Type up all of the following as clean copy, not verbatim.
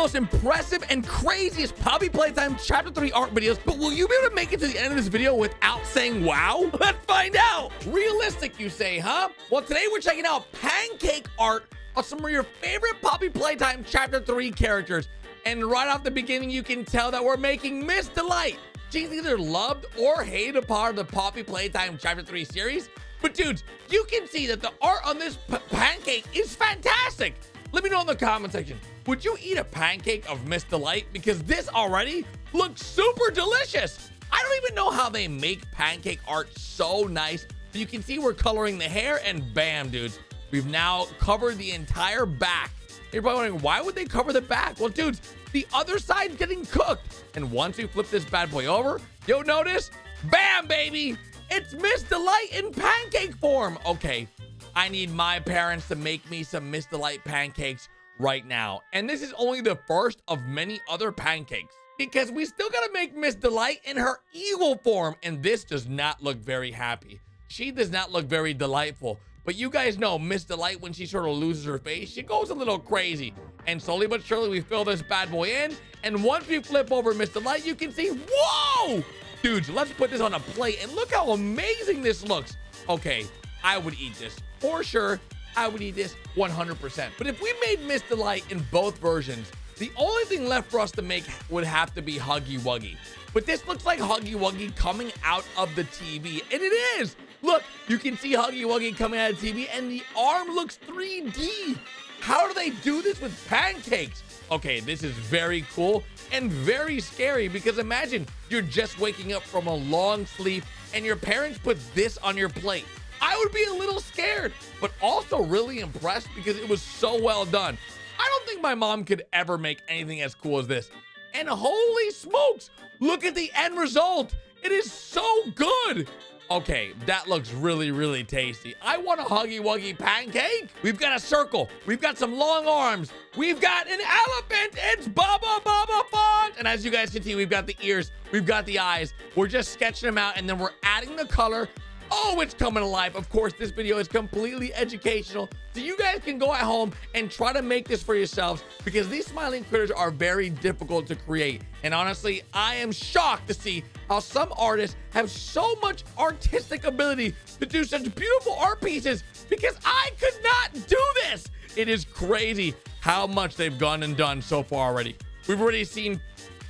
most impressive and craziest Poppy Playtime Chapter 3 art videos, but will you be able to make it to the end of this video without saying wow? Let's find out. Realistic, you say, huh? Well, today we're checking out pancake art of some of your favorite Poppy Playtime Chapter 3 characters. And right off the beginning, you can tell that we're making Miss Delight. She's either loved or hated a part of the Poppy Playtime Chapter 3 series. But dudes, you can see that the art on this pancake is fantastic. Let me know in the comment section, would you eat a pancake of Miss Delight? Because this already looks super delicious. I don't even know how they make pancake art so nice. But you can see we're coloring the hair, and bam, dudes, we've now covered the entire back. You're probably wondering, why would they cover the back? Well, dudes, the other side's getting cooked. And once we flip this bad boy over, you'll notice, bam, baby, it's Miss Delight in pancake form. Okay, I need my parents to make me some Miss Delight pancakes right now. And this is only the first of many other pancakes, because we still gotta make Miss Delight in her evil form. And this does not look very happy. She does not look very delightful. But you guys know Miss Delight, when she sort of loses her face, she goes a little crazy. And slowly but surely, we fill this bad boy in. And once we flip over Miss Delight, you can see, whoa! Dudes, let's put this on a plate and look how amazing this looks. Okay, I would eat this. For sure, I would eat this 100%. But if we made Miss Delight in both versions, the only thing left for us to make would have to be Huggy Wuggy. But this looks like Huggy Wuggy coming out of the TV, and it is. Look, you can see Huggy Wuggy coming out of the TV, and the arm looks 3D. How do they do this with pancakes? Okay, this is very cool and very scary, because imagine you're just waking up from a long sleep and your parents put this on your plate. I would be a little scared, but also really impressed because it was so well done. I don't think my mom could ever make anything as cool as this. And holy smokes, look at the end result. It is so good. Okay, that looks really, really tasty. I want a Huggy Wuggy pancake. We've got a circle. We've got some long arms. We've got an elephant. It's Bubba Bubba Font. And as you guys can see, we've got the ears. We've got the eyes. We're just sketching them out, and then we're adding the color. Oh, it's coming alive. Of course, this video is completely educational, so you guys can go at home and try to make this for yourselves, because these smiling critters are very difficult to create. And honestly, I am shocked to see how some artists have so much artistic ability to do such beautiful art pieces, because I could not do this. It is crazy how much they've gone and done so far already. We've already seen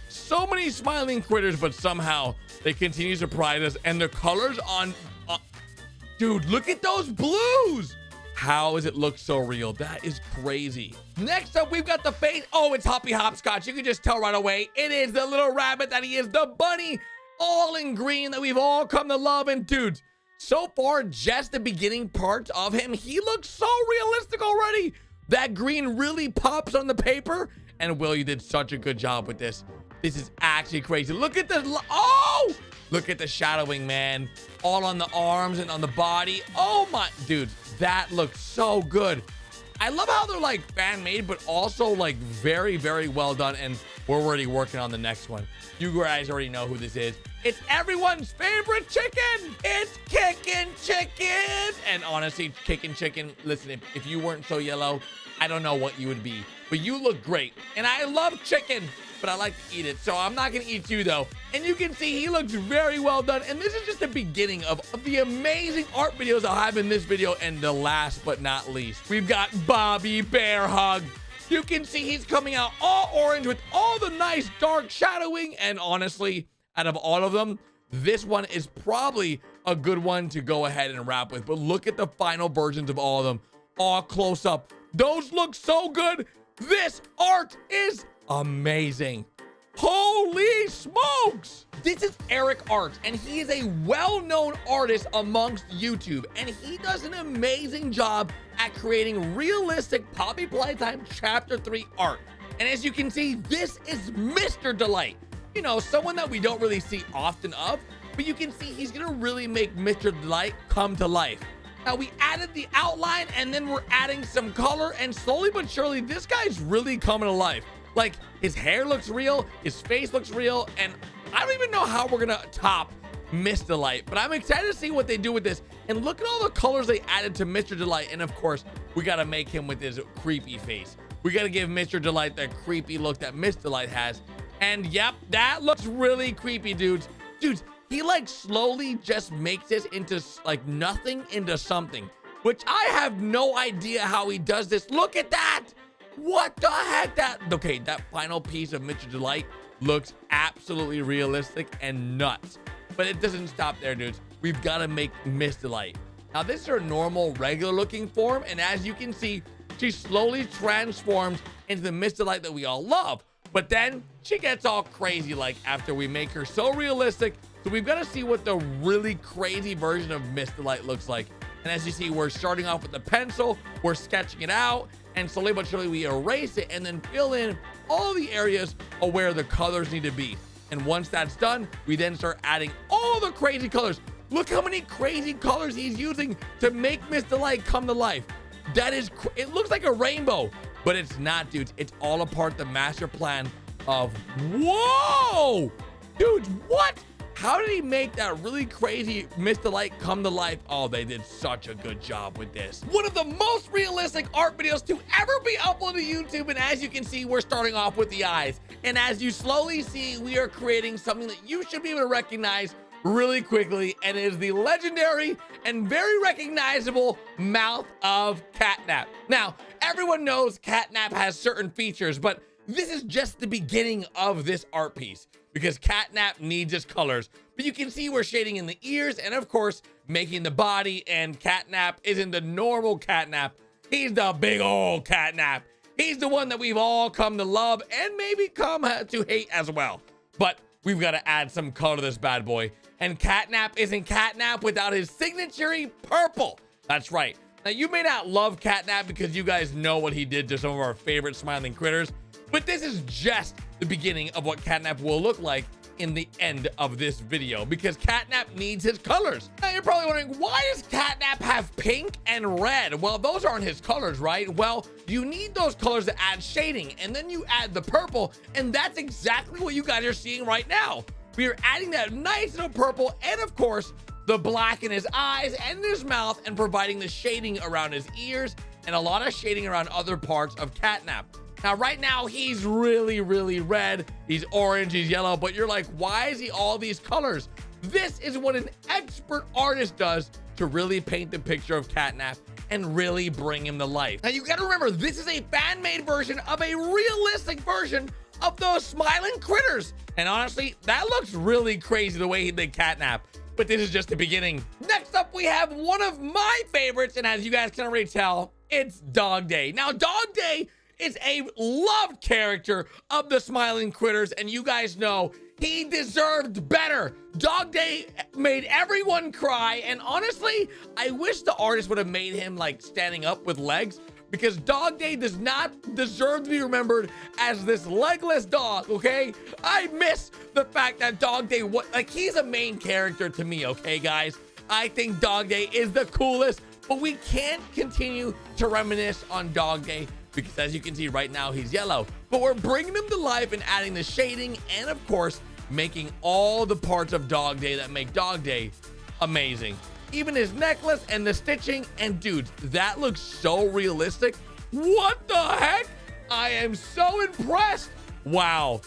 so many smiling critters, but somehow they continue to surprise us, and the colors on dude, look at those blues. How does it look so real? That is crazy. Next up, we've got the face. Oh, it's Hoppy Hopscotch. You can just tell right away. It is the little rabbit that he is, the bunny, all in green that we've all come to love. And dudes, so far, just the beginning parts of him, he looks so realistic already. That green really pops on the paper. And Will, you did such a good job with this. This is actually crazy. Look at the, oh! Look at the shadowing, man. All on the arms and on the body. Oh my, dude, that looks so good. I love how they're like fan made, but also like very, very well done. And we're already working on the next one. You guys already know who this is. It's everyone's favorite chicken. It's Kickin' Chicken. And honestly, Kickin' Chicken, listen, if you weren't so yellow, I don't know what you would be, but you look great. And I love chicken, but I like to eat it, so I'm not gonna eat you though. And you can see he looks very well done. And this is just the beginning of the amazing art videos I'll have in this video. And the last but not least, we've got Bobby Bear Hug. You can see he's coming out all orange with all the nice dark shadowing. And honestly, out of all of them, this one is probably a good one to go ahead and wrap with. But look at the final versions of all of them, all close up. Those look so good. This art is amazing. Holy smokes. This is Eric Art, and he is a well-known artist amongst YouTube, and he does an amazing job at creating realistic Poppy Playtime Chapter 3 art. And as you can see, this is Mr. Delight. You know, someone that we don't really see often of, but you can see he's gonna really make Mr. Delight come to life. Now, we added the outline, and then we're adding some color, and slowly but surely, this guy's really coming to life. Like, his hair looks real, his face looks real, and I don't even know how we're gonna top Miss Delight, but I'm excited to see what they do with this. And look at all the colors they added to Mr. Delight, and of course, we gotta make him with his creepy face. we got to give Mr. Delight that creepy look that Miss Delight has. And yep, that looks really creepy, dudes. Dudes, he like slowly just makes this into like nothing into something, which I have no idea how he does this. Look at that. What the heck? Okay, that final piece of Mr. Delight looks absolutely realistic and nuts. But it doesn't stop there, dudes. We've got to make Miss Delight. Now, this is her normal, regular looking form. And as you can see, she slowly transforms into the Miss Delight that we all love. But then she gets all crazy like after we make her so realistic. So we've got to see what the really crazy version of Miss Delight looks like. And as you see, we're starting off with the pencil. We're sketching it out. And slowly but surely we erase it and then fill in all the areas of where the colors need to be. And once that's done, we then start adding all the crazy colors. Look how many crazy colors he's using to make Miss Delight come to life. That is, it looks like a rainbow, but it's not, dudes. It's all a part of the master plan of, whoa, dudes, what? How did he make that really crazy Miss Delight come to life? Oh, they did such a good job with this. One of the most realistic art videos to ever be uploaded to YouTube. And as you can see, we're starting off with the eyes. And as you slowly see, we are creating something that you should be able to recognize really quickly. And it is the legendary and very recognizable mouth of Catnap. Now, everyone knows Catnap has certain features, but this is just the beginning of this art piece, because Catnap needs its colors. But you can see we're shading in the ears and of course making the body, and Catnap isn't the normal Catnap. He's the big old Catnap. He's the one that we've all come to love and maybe come to hate as well. But we've got to add some color to this bad boy. And Catnap isn't Catnap without his signature purple. That's right. Now you may not love Catnap because you guys know what he did to some of our favorite smiling critters, but this is just the beginning of what Catnap will look like in the end of this video, because Catnap needs his colors. Now you're probably wondering, why does Catnap have pink and red? Well, those aren't his colors, right? Well, you need those colors to add shading, and then you add the purple, and that's exactly what you guys are seeing right now. We are adding that nice little purple, and of course, the black in his eyes and in his mouth, and providing the shading around his ears, and a lot of shading around other parts of Catnap. Now, right now, he's really, really red. He's orange, he's yellow, but you're like, why is he all these colors? This is what an expert artist does to really paint the picture of Catnap and really bring him to life. Now, you gotta remember, this is a fan-made version of a realistic version of those smiling critters. And honestly, that looks really crazy the way he did Catnap, but this is just the beginning. Next up, we have one of my favorites, and as you guys can already tell, it's Dog Day. Now, Dog Day is a loved character of the smiling critters, and you guys know he deserved better. Dog Day made everyone cry, and honestly, I wish the artist would have made him like standing up with legs, because Dog Day does not deserve to be remembered as this legless dog, okay? I miss the fact that Dog Day, he's a main character to me, okay, guys? I think Dog Day is the coolest, but we can't continue to reminisce on Dog Day, because as you can see right now, he's yellow, but we're bringing him to life and adding the shading, and of course, making all the parts of Dog Day that make Dog Day amazing. Even his necklace and the stitching, and dudes, that looks so realistic. What the heck? I am so impressed. Wow.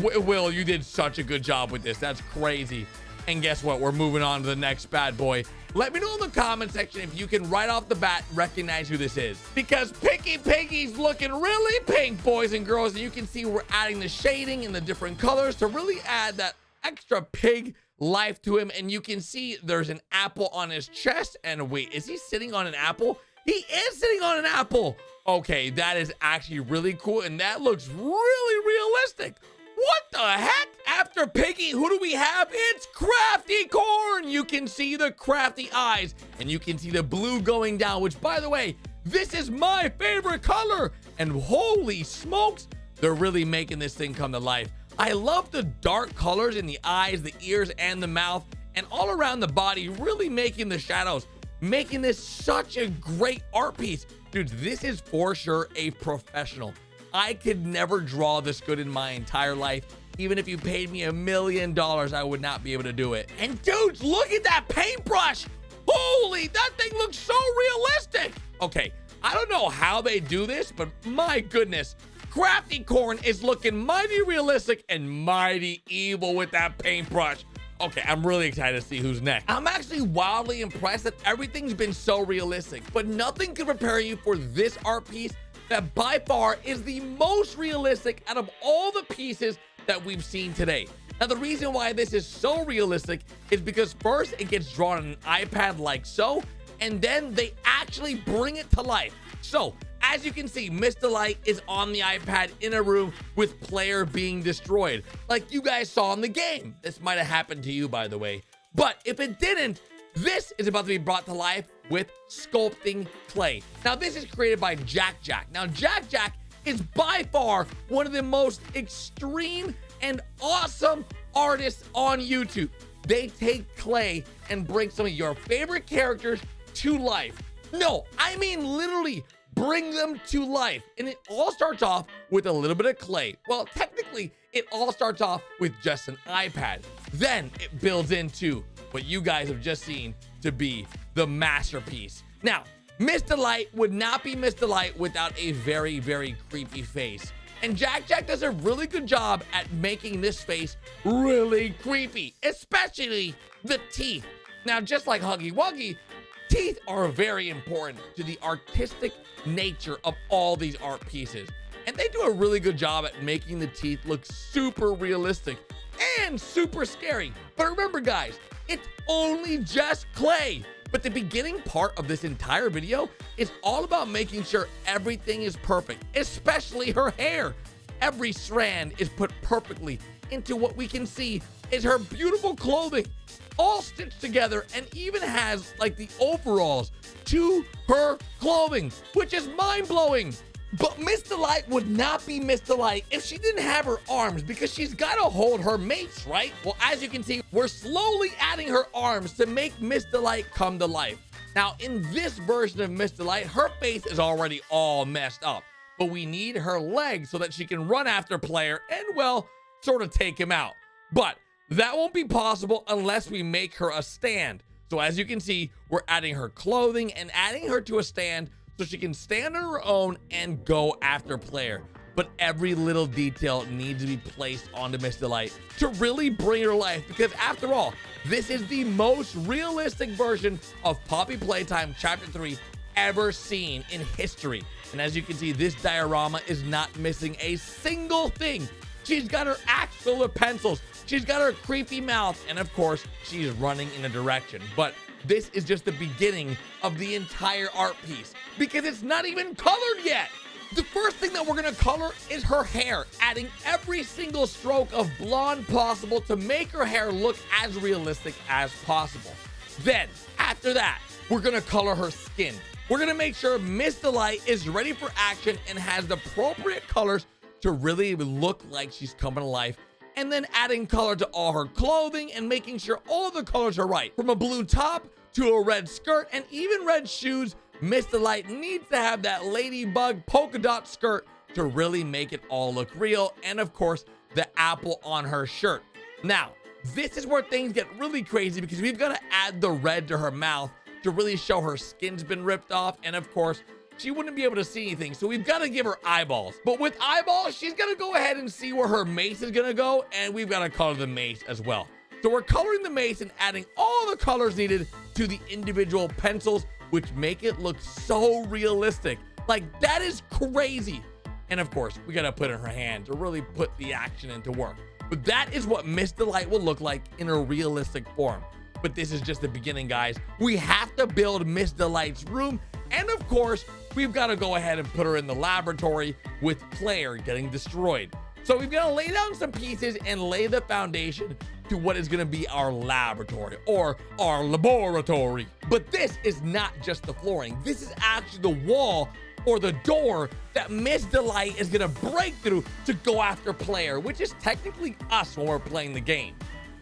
Will, you did such a good job with this. That's crazy. And guess what? We're moving on to the next bad boy. Let me know in the comment section if you can right off the bat recognize who this is, because Picky Piggy's looking really pink, boys and girls. And you can see we're adding the shading and the different colors to really add that extra pig life to him. And you can see there's an apple on his chest. And wait, is he sitting on an apple? He is sitting on an apple. Okay, that is actually really cool, and that looks really realistic. What the heck? After Piggy, who do we have? It's Crafty Corn. You can see the crafty eyes, and you can see the blue going down, which, by the way, this is my favorite color. And holy smokes, they're really making this thing come to life. I love the dark colors in the eyes, the ears, and the mouth, and all around the body, really making the shadows, making this such a great art piece. Dudes, this is for sure a professional. I could never draw this good in my entire life. Even if you paid me $1 million, I would not be able to do it. And dudes, look at that paintbrush. Holy, that thing looks so realistic. Okay, I don't know how they do this, but my goodness, Crafty Corn is looking mighty realistic and mighty evil with that paintbrush. Okay, I'm really excited to see who's next. I'm actually wildly impressed that everything's been so realistic, but nothing can prepare you for this art piece that by far is the most realistic out of all the pieces that we've seen today. Now, the reason why this is so realistic is because first it gets drawn on an iPad like so, and then they actually bring it to life. So, as you can see, Miss Delight is on the iPad in a room with player being destroyed, like you guys saw in the game. This might have happened to you, by the way. But if it didn't, this is about to be brought to life with sculpting clay. Now, this is created by Jack. Now, Jack is by far one of the most extreme and awesome artists on YouTube. They take clay and bring some of your favorite characters to life. No, I mean literally bring them to life. And it all starts off with a little bit of clay. Well, technically, it all starts off with just an iPad. Then it builds into what you guys have just seen to be the masterpiece. Now, Miss Delight would not be Miss Delight without a very, very creepy face. And Jack does a really good job at making this face really creepy, especially the teeth. Now, just like Huggy Wuggy, teeth are very important to the artistic nature of all these art pieces. And they do a really good job at making the teeth look super realistic and super scary. But remember, guys, it's only just clay. But the beginning part of this entire video is all about making sure everything is perfect, especially her hair. Every strand is put perfectly into what we can see is her beautiful clothing, all stitched together, and even has like the overalls to her clothing, which is mind-blowing. But Miss Delight would not be Miss Delight if she didn't have her arms, because she's got to hold her mates, right? Well, as you can see, we're slowly adding her arms to make Miss Delight come to life. Now, in this version of Miss Delight, her face is already all messed up, but we need her legs so that she can run after player and, well, sort of take him out. But that won't be possible unless we make her a stand. So as you can see, we're adding her clothing and adding her to a stand so she can stand on her own and go after player. But every little detail needs to be placed onto Miss Delight to really bring her to life, because after all, this is the most realistic version of Poppy Playtime Chapter 3 ever seen in history. And as you can see, this diorama is not missing a single thing. She's got her axe full of pencils, she's got her creepy mouth, and of course, she's running in a direction. But this is just the beginning of the entire art piece, because it's not even colored yet. The first thing that we're gonna color is her hair, adding every single stroke of blonde possible to make her hair look as realistic as possible. Then, after that, we're gonna color her skin. We're gonna make sure Miss Delight is ready for action and has the appropriate colors to really look like she's coming to life. And then adding color to all her clothing and making sure all the colors are right. From a blue top to a red skirt and even red shoes, Miss Delight needs to have that ladybug polka dot skirt to really make it all look real. And of course, the apple on her shirt. Now, this is where things get really crazy, because we've got to add the red to her mouth to really show her skin's been ripped off. And of course, she wouldn't be able to see anything, so we've got to give her eyeballs. But with eyeballs, she's gonna go ahead and see where her mace is gonna go, and we've got to color the mace as well. So we're coloring the mace and adding all the colors needed to the individual pencils, which make it look so realistic. Like, that is crazy. And of course, we gotta put in her hand to really put the action into work. But that is what Miss Delight will look like in a realistic form. But this is just the beginning, guys. We have to build Miss Delight's room, and of course, we've got to go ahead and put her in the laboratory with player getting destroyed. So we've got to lay down some pieces and lay the foundation to what is going to be our laboratory, or our laboratory. But this is not just the flooring. This is actually the wall or the door that Miss Delight is going to break through to go after player, which is technically us when we're playing the game.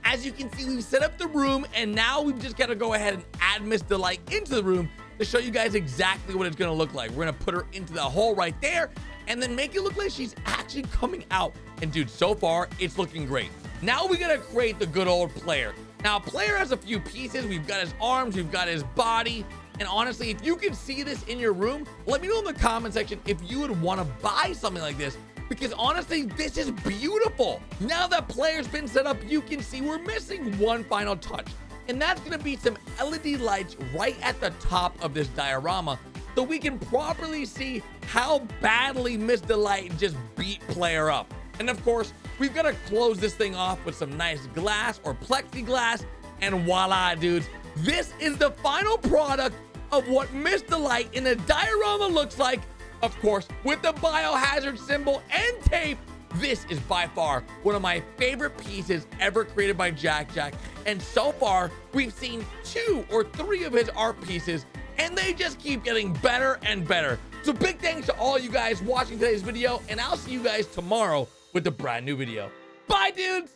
As you can see, we've set up the room, and now we've just got to go ahead and add Miss Delight into the room to show you guys exactly what it's going to look like. We're going to put her into the hole right there and then make it look like she's actually coming out. And dude, so far, it's looking great. Now we got to create the good old player. Now, player has a few pieces. We've got his arms, we've got his body, And honestly, if you can see this in your room, let me know in the comment section if you would want to buy something like this, because honestly, this is beautiful. Now that player's been set up, you can see we're missing one final touch, and that's gonna be some LED lights right at the top of this diorama, so we can properly see how badly Mr. Light just beat player up. And of course, we've got to close this thing off with some nice glass or plexiglass, and voila, dudes. This is the final product of what Mr. Light in a diorama looks like. Of course, with the biohazard symbol and tape. This is by far one of my favorite pieces ever created by Jack. And so far, we've seen 2 or 3 of his art pieces, and they just keep getting better and better. So big thanks to all you guys watching today's video, and I'll see you guys tomorrow with a brand new video. Bye, dudes!